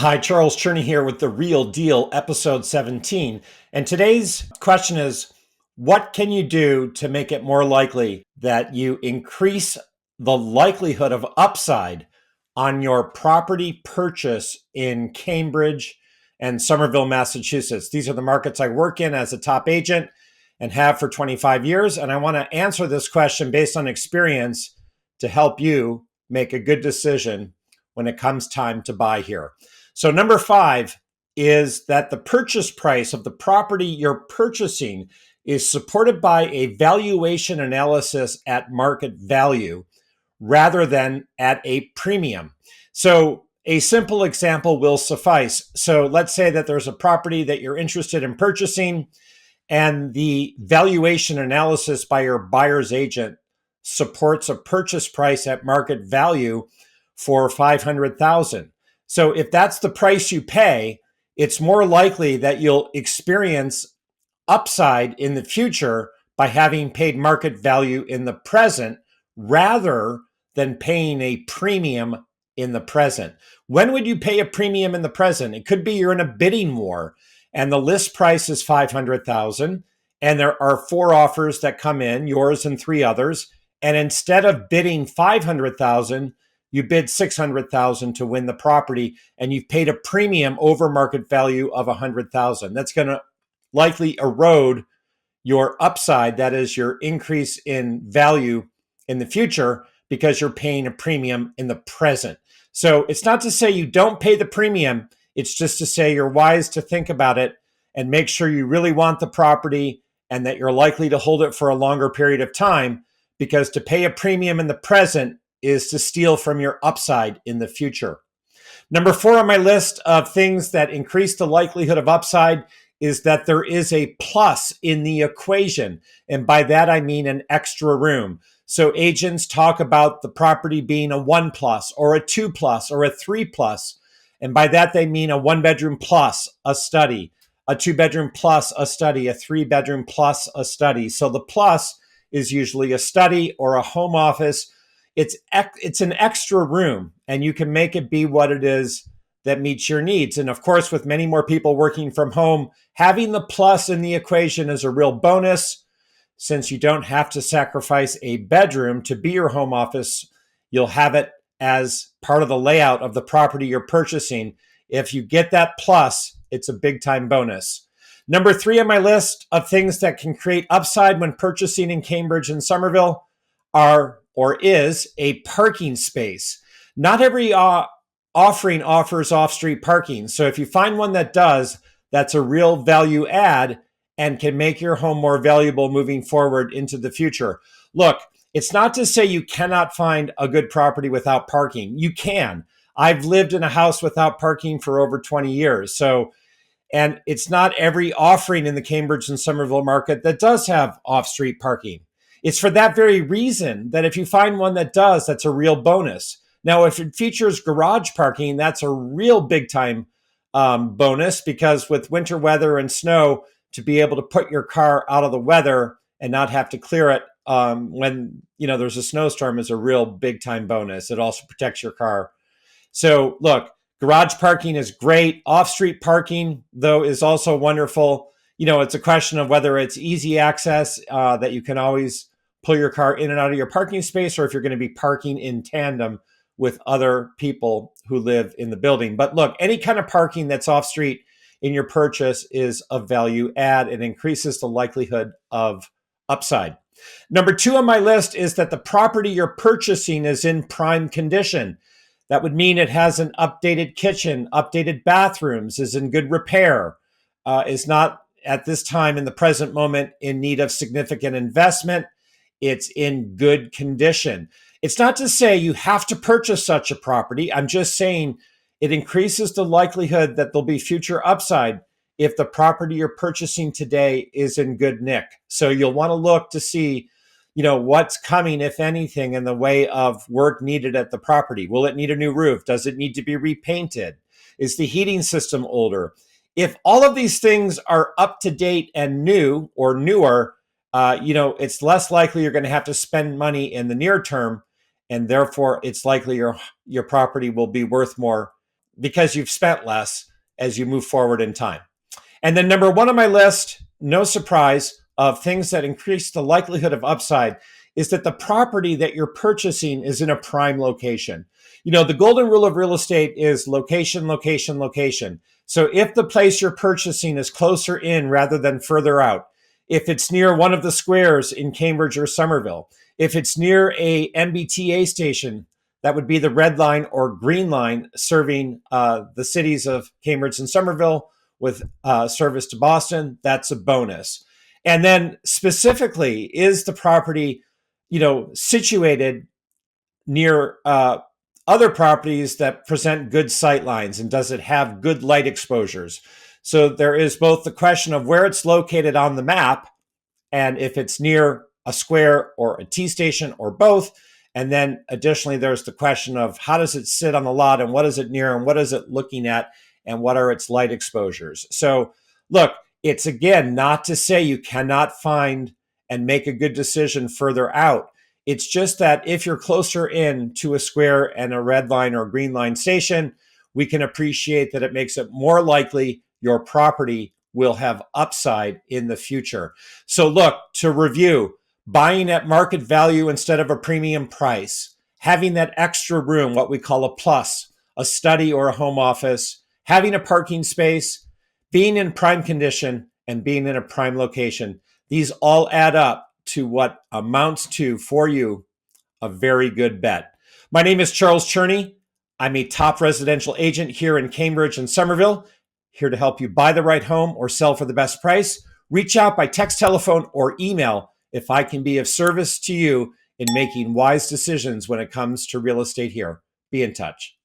Hi, Charles Cherney here with The Real Deal, episode 17. And today's question is, what can you do to make it more likely that you increase the likelihood of upside on your property purchase in Cambridge and Somerville, Massachusetts? These are the markets I work in as a top agent and have for 25 years. And I want to answer this question based on experience to help you make a good decision when it comes time to buy here. So number 5 is that the purchase price of the property you're purchasing is supported by a valuation analysis at market value rather than at a premium. So a simple example will suffice. So let's say that there's a property that you're interested in purchasing and the valuation analysis by your buyer's agent supports a purchase price at market value for $500,000. So if that's the price you pay, it's more likely that you'll experience upside in the future by having paid market value in the present rather than paying a premium in the present. When would you pay a premium in the present? It could be you're in a bidding war and the list price is $500,000 and there are 4 offers that come in, yours and 3 others, and instead of bidding $500,000, you bid $600,000 to win the property, and you've paid a premium over market value of $100,000. That's going to likely erode your upside, that is your increase in value in the future, because you're paying a premium in the present. So it's not to say you don't pay the premium, it's just to say you're wise to think about it and make sure you really want the property and that you're likely to hold it for a longer period of time, because to pay a premium in the present is to steal from your upside in the future. Number 4 on my list of things that increase the likelihood of upside is that there is a plus in the equation. And by that, I mean an extra room. So agents talk about the property being a 1 plus or a 2 plus or a 3 plus. And by that, they mean a 1-bedroom plus a study, a 2-bedroom plus a study, a 3-bedroom plus a study. So the plus is usually a study or a home office. It's an extra room, and you can make it be what it is that meets your needs. And of course, with many more people working from home, having the plus in the equation is a real bonus. Since you don't have to sacrifice a bedroom to be your home office, you'll have it as part of the layout of the property you're purchasing. If you get that plus, it's a big time bonus. Number 3 on my list of things that can create upside when purchasing in Cambridge and Somerville is a parking space. Not every offering offers off-street parking. So if you find one that does, that's a real value add and can make your home more valuable moving forward into the future. Look, it's not to say you cannot find a good property without parking. You can. I've lived in a house without parking for over 20 years. And it's not every offering in the Cambridge and Somerville market that does have off-street parking. It's for that very reason that if you find one that does, that's a real bonus. Now, if it features garage parking, that's a real big time bonus, because with winter weather and snow, to be able to put your car out of the weather and not have to clear it when there's a snowstorm is a real big time bonus. It also protects your car. So look, garage parking is great. Off-street parking, though, is also wonderful. It's a question of whether it's easy access that you can always pull your car in and out of your parking space, or if you're going to be parking in tandem with other people who live in the building. But look, any kind of parking that's off street in your purchase is a value add and increases the likelihood of upside. Number 2 on my list is that the property you're purchasing is in prime condition. That would mean it has an updated kitchen, updated bathrooms, is in good repair, is not at this time in the present moment in need of significant investment. It's in good condition. It's not to say you have to purchase such a property. I'm just saying it increases the likelihood that there'll be future upside if the property you're purchasing today is in good nick. So you'll want to look to see, what's coming, if anything, in the way of work needed at the property. Will it need a new roof? Does it need to be repainted? Is the heating system older? If all of these things are up to date and new or newer, it's less likely you're going to have to spend money in the near term, and therefore it's likely your property will be worth more because you've spent less as you move forward in time. And then number one on my list, no surprise, of things that increase the likelihood of upside is that the property that you're purchasing is in a prime location. You know, the golden rule of real estate is location, location, location. So if the place you're purchasing is closer in rather than further out, if it's near one of the squares in Cambridge or Somerville, if it's near a MBTA station, that would be the red line or green line serving the cities of Cambridge and Somerville with service to Boston, that's a bonus. And then specifically, is the property, situated near other properties that present good sight lines, and does it have good light exposures? So there is both the question of where it's located on the map, and if it's near a square or a T station or both. And then additionally, there's the question of how does it sit on the lot, and what is it near, and what is it looking at, and what are its light exposures? So look, it's again not to say you cannot find and make a good decision further out. It's just that if you're closer in to a square and a red line or green line station, we can appreciate that it makes it more likely your property will have upside in the future. So look, to review, buying at market value instead of a premium price, having that extra room, what we call a plus, a study or a home office, having a parking space, being in prime condition, and being in a prime location. These all add up to what amounts to, for you, a very good bet. My name is Charles Cherney. I'm a top residential agent here in Cambridge and Somerville, here to help you buy the right home or sell for the best price. Reach out by text, telephone, or email if I can be of service to you in making wise decisions when it comes to real estate here. Be in touch.